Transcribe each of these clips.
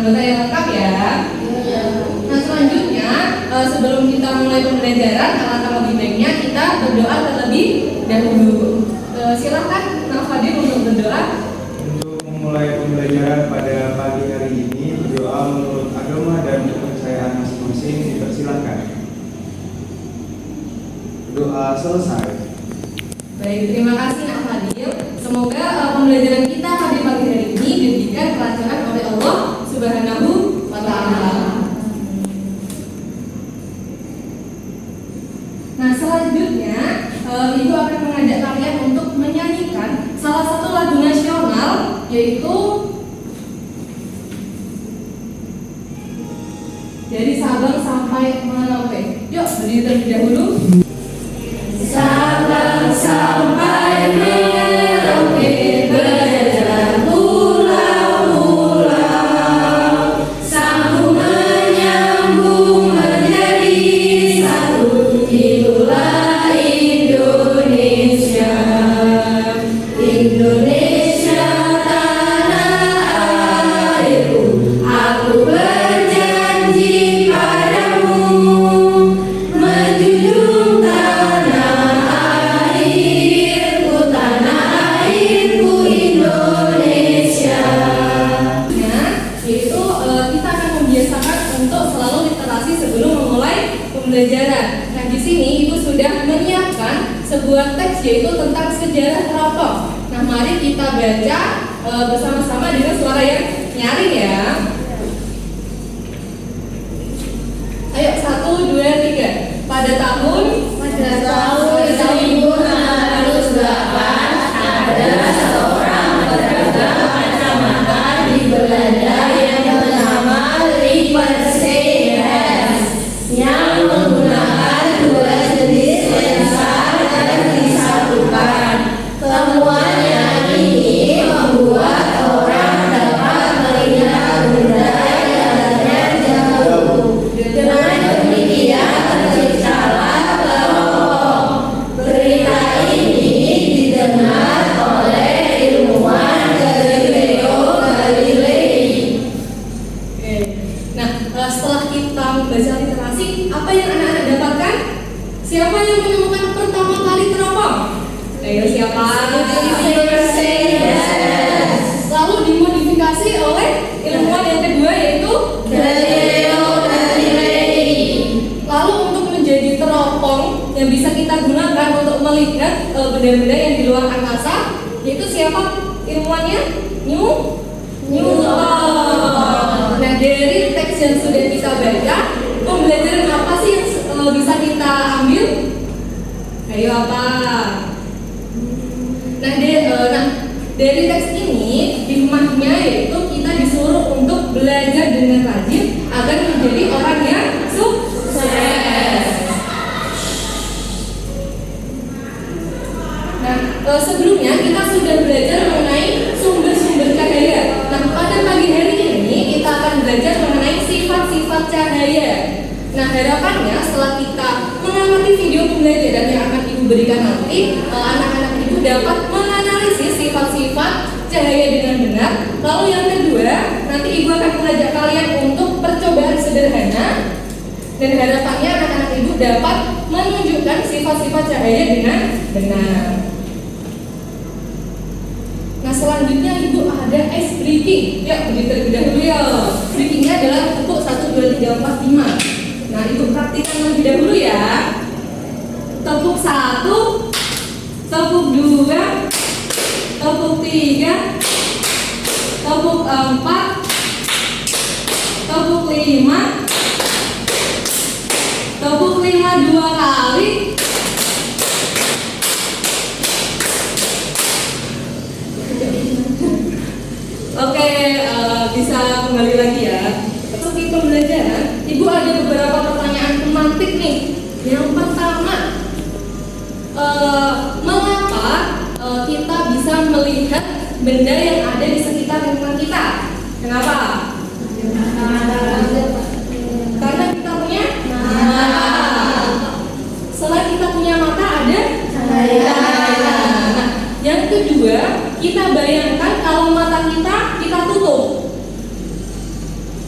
anggota yang lengkap ya. Nah selanjutnya sebelum kita mulai pembelajaran, alangkah lebih baiknya kita berdoa terlebih dahulu. Silakan Kang Fadil untuk berdoa. Untuk memulai pembelajaran pada pagi hari ini, berdoa menurut agama dan kepercayaan masing-masing dipersilahkan. Doa selesai. Baik, terima kasih Kang Fadil. Semoga pembelajaran kita pada pagi hari ini diberikan kelancaran oleh Allah Subhanahu wa Ta'ala. Nah selanjutnya Ibu akan mengajak kalian untuk menyanyikan salah satu lagu nasional, yaitu dari Sabang sampai Merauke. Yuk berdiri terlebih dahulu. Sabang sampai Merauke berjalan pulau-pulau, sambung menyambung menjadi satu, itulah Indonesia. Indonesia tanah airku, aku berjanji padamu menjunjung tanah airku Indonesia. Nah, itu kita akan membiasakan untuk selalu literasi sebelum memulai pembelajaran. Nah, di sini Ibu sudah menyiapkan sebuah teks yaitu tentang sejarah teropong. Nah, mari kita baca bersama-sama dengan suara yang nyaring ya. Ayo 1, 2, 3. Pada tahun 1908 ada seorang pedagang kacamata di Belanda yang bernama Lippershey yang menggunakan dua jenis lensa dan disatukan. Temuannya ini membuat orang dapat melihat benda yang jauh. Dengan demikian terciptalah teropong. Berita ini didengar oleh ilmuwan Galileo Galilei. Nah, setelah kita membaca literasi, apa yang anak-anak dapatkan? Siapa yang menemukan pertama kali teropong? Ayo siapa? Lalu dimodifikasi oleh ilmuwan yang kedua yaitu Galileo Galilei. Lalu untuk menjadi teropong yang bisa kita gunakan untuk melihat benda-benda yang di luar angkasa, yaitu siapa ilmuwannya? Newton. Nah dari teks yang sudah kita baca, pembelajaran apa sih yang bisa kita ambil? Ayo apa? Nah dari teks ini hikmahnya yaitu kita disuruh untuk belajar dengan rajin agar menjadi orang yang sukses. Nah sebelumnya kita sudah belajar mengenai sumber-sumber cahaya. Nah pada pagi hari ini kita akan belajar mengenai sifat-sifat cahaya. Nah harapannya setelah kita mengamati video pembelajaran yang akan Ibu berikan nanti, anak-anak Ibu dapat menganalisis sifat-sifat cahaya dengan benar. Lalu yang kedua, nanti Ibu akan mengajak kalian untuk percobaan sederhana. Dan harapannya anak-anak Ibu dapat menunjukkan sifat-sifat cahaya dengan benar. Nah selanjutnya Ibu ada ice breaking. Yuk berdiri terlebih dahulu ya. Breakingnya adalah tepuk 1, 2, 3, 4, 5. Nah Ibu praktikkan lebih dahulu ya. Tepuk 1, tepuk 2, tepuk 3, tepuk 4, tepuk 5, tepuk 5 2 kali. Oke, bisa kembali lagi ya. Seperti pembelajaran, Ibu ada beberapa pertanyaan pemantik nih. Yang pertama, mengapa kita bisa melihat benda yang ada di sekitar lingkungan kita? Kenapa? Karena kita punya mata. Selain kita punya mata, ada cahaya. Nah, yang kedua, kita bayangkan kalau mata kita tutup.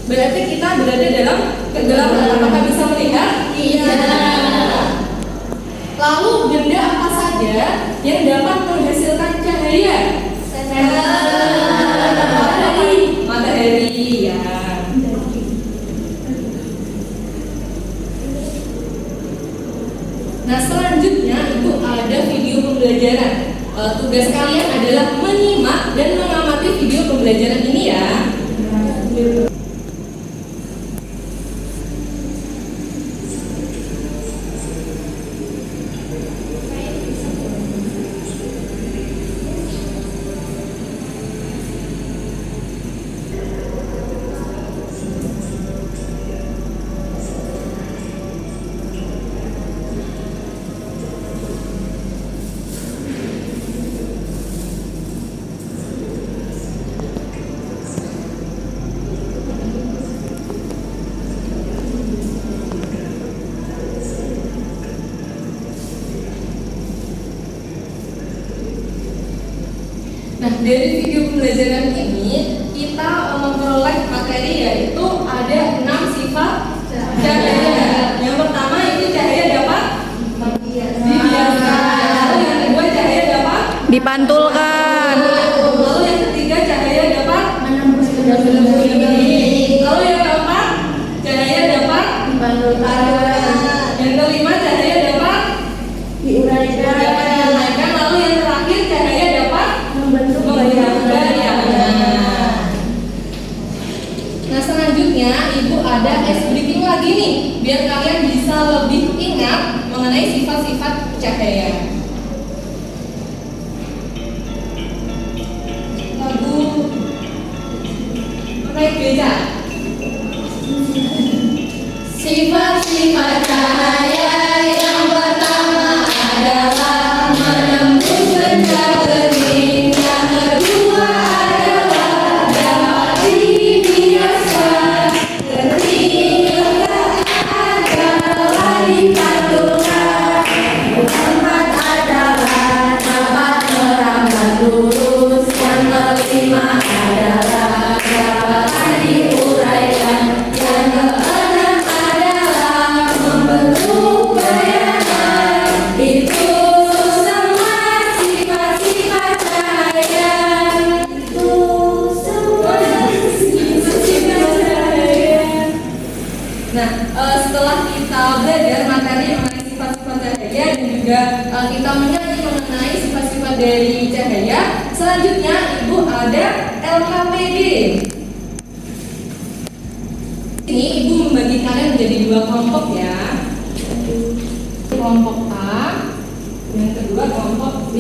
Berarti kita berada dalam kegelapan. Apakah bisa melihat? Iya. Lalu benda apa saja yang dapat menghasilkan cahaya? Matahari, ya. Nah, selanjutnya itu ada video pembelajaran. Tugas kalian adalah menyimak dan mengamati video pembelajaran ini ya. Nah, dari video pembelajaran ini kita memperoleh materi yaitu ada 6 sifat cahaya. Yang pertama itu cahaya dapat dibiarkan. Lalu yang kedua cahaya dapat Dipantulkan. Lalu yang ketiga cahaya dapat Menembus ke dalam Lalu yang keempat cahaya dapat Yang kelima cahaya dapat diuraikan. Lalu yang terakhir cahaya dapat membentuk Nah, selanjutnya Ibu ada ice breaking lagi nih, biar kalian bisa lebih ingat mengenai sifat-sifat cahaya. Lagu naik beca. Sifat-sifat cahaya yang pertama adalah menembus benda bening. Yang kedua adalah dapat dibiaskan. Ketiga adalah dipantulkan. Keempat adalah dapat merambat lurus. Yang kelima adalah dapat diuraikan. Yang keenam adalah membentuk bayangan. Itu semua sifat-sifat cahaya. Itu semua sifat-sifat cahaya. Nah, setelah kita belajar materi mengenai sifat-sifat cahaya dan juga kita mengerti mengenai sifat-sifat dari cahaya, selanjutnya Ibu ada LKPD. Ini Ibu membagi kalian menjadi 2 kelompok ya. Kelompok A, yang kedua kelompok B.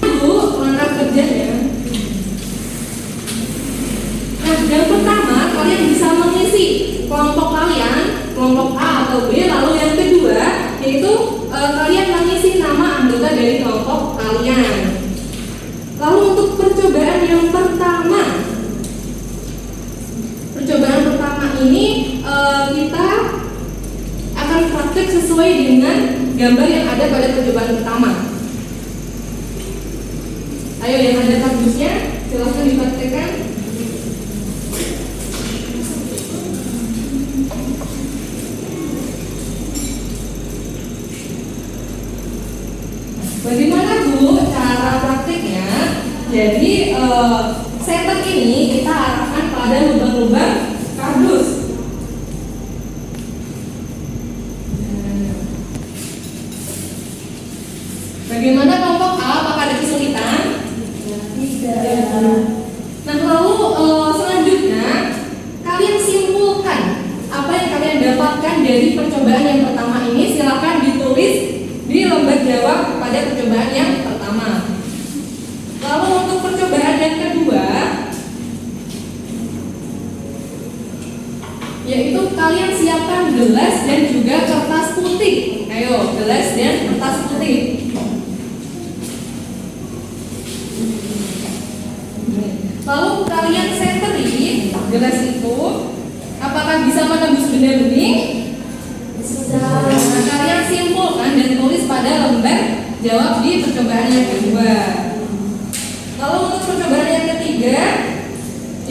Ibu langkah kerjanya. Nah, yang pertama kalian bisa mengisi kelompok kalian, kelompok A atau B. Lalu yang kedua yaitu kalian mengisi nama anggota dari kelompok kalian. Lalu untuk percobaan yang pertama ini kita akan praktek sesuai dengan gambar yang ada pada percobaan pertama. Ayo yang ada kardusnya silahkan dipraktekkan. Bagaimana Bu cara praktiknya? Jadi setup ini kita arahkan pada lubang-lubang kardus. Bagaimana kelompok A? Apakah ada kesulitan? Tidak. Nah, lalu selanjutnya kalian simpulkan apa yang kalian dapatkan dari percobaan yang pertama ini. Silakan ditulis di lembar jawab pada percobaan yang pertama. Lalu untuk percobaan yang kedua, yaitu kalian siapkan gelas dan juga kertas putih. Ayo, gelas dan kertas putih. Lalu kalian seteri gelas itu, apakah bisa menembus benda bening? Bisa. Nah, kalian simpulkan dan tulis pada lembar jawab di percobaan yang kedua. Lalu untuk percobaan yang ketiga,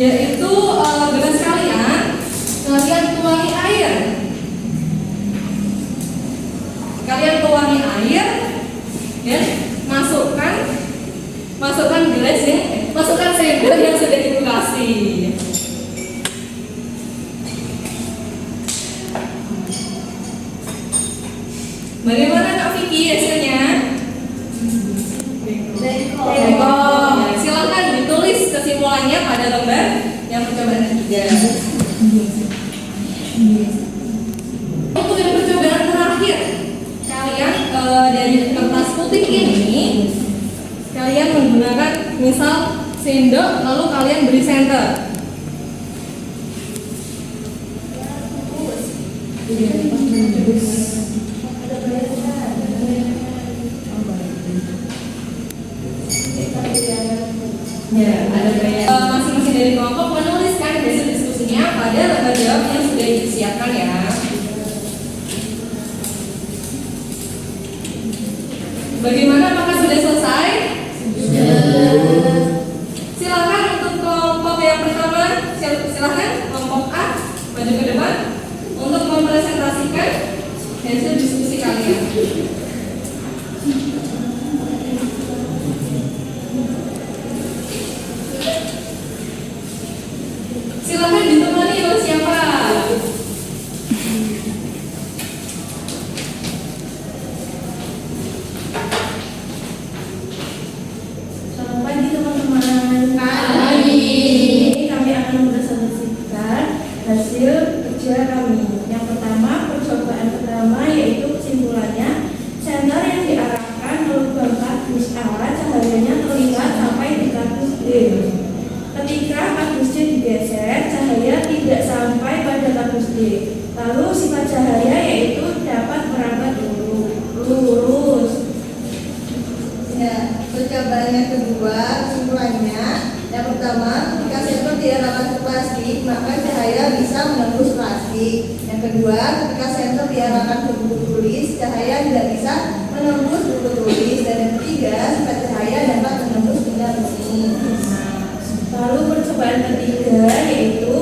yaitu gelas kalian tuangi air. Kalian tuangi air, ya, masukkan gelas ya, masukkan sendok yang sudah ibu kasih. Bagaimana Kak Vicky hasilnya? Bengkok. Silakan ditulis kesimpulannya pada lembar yang percobaan ketiga. Untuk yang percobaan terakhir, kalian dari kertas putih ini, kalian menggunakan misal sendok, lalu kalian beri senter. Ya, ada masing-masing dari kelompok menuliskan hasil diskusinya pada lembar jawab yang sudah disiapkan ya. Bagaimana, apakah sudah selesai? Silakan untuk kelompok yang pertama, silakan kelompok A maju ke depan untuk mempresentasikan hasil diskusi kalian. Silakan ditemani oleh siapa? Selamat pagi teman-teman. Pagi. Kami akan mempresentasikan hasil kerja kami. Yang pertama, percobaan pertama yaitu kesimpulannya, senter yang diarahkan melubang kardus A cahayanya terlihat sampai di kardus D. Ketika kardus C digeser, cahaya tidak sampai pada kardus D. Lalu sifat cahaya yaitu dapat merambat lurus. Ya, percobaan yang kedua, kesimpulannya, yang pertama, ketika senter diarahkan ke plastik, maka cahaya bisa menembus plastik. Yang kedua, ketika senter diarahkan ke buku tulis, cahaya tidak bisa menembus buku tulis. Dan yang ketiga, sifat cahaya dapat menembus benda besi. Lalu percobaan ketiga yaitu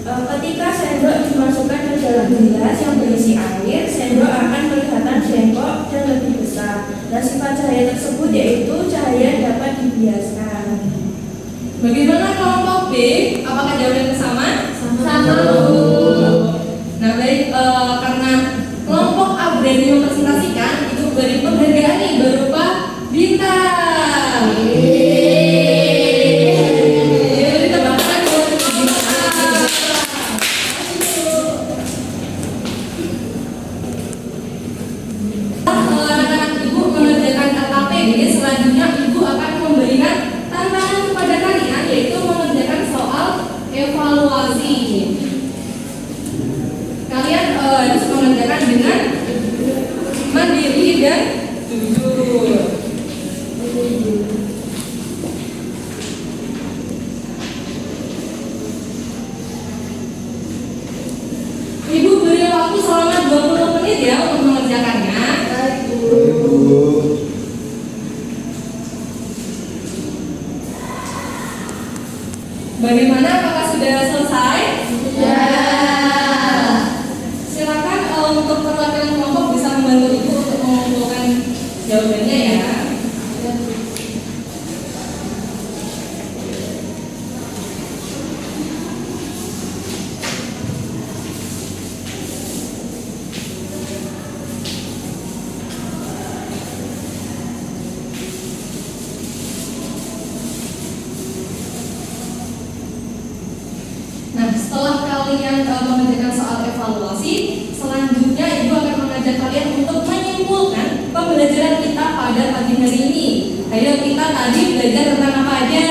ketika sendok dimasukkan ke dalam gelas yang berisi air, sendok akan kelihatan bengkok dan lebih besar. Dan sifat cahaya tersebut yaitu cahaya dapat dibiaskan. Bagaimana kelompok B? Apakah jawabannya sama? Sama. Nah baik, karena kelompok A berani mempresentasikan, itu beri penghargaan nih berupa bintang. Jadi tebakkan buat bintang. Anak-anak ibu mengerjakan KKP, selanjutnya ibu akan memberikan tantangan kepada kalian, yaitu mengerjakan soal evaluasi. Kalian harus mengerjakan dengan mandiri dan jujur. Ibu beri waktu selama 20 menit ya untuk mengerjakannya. Bagaimana, apakah sudah selesai? Ya. Silakan untuk perwakilan kelompok bisa membantu ibu untuk mengumpulkan jawabannya ya. Nah, setelah kalian mengerjakan soal evaluasi, selanjutnya ibu akan mengajak kalian untuk menyimpulkan pembelajaran kita pada pagi hari ini. Ayo kita tadi belajar tentang apa aja?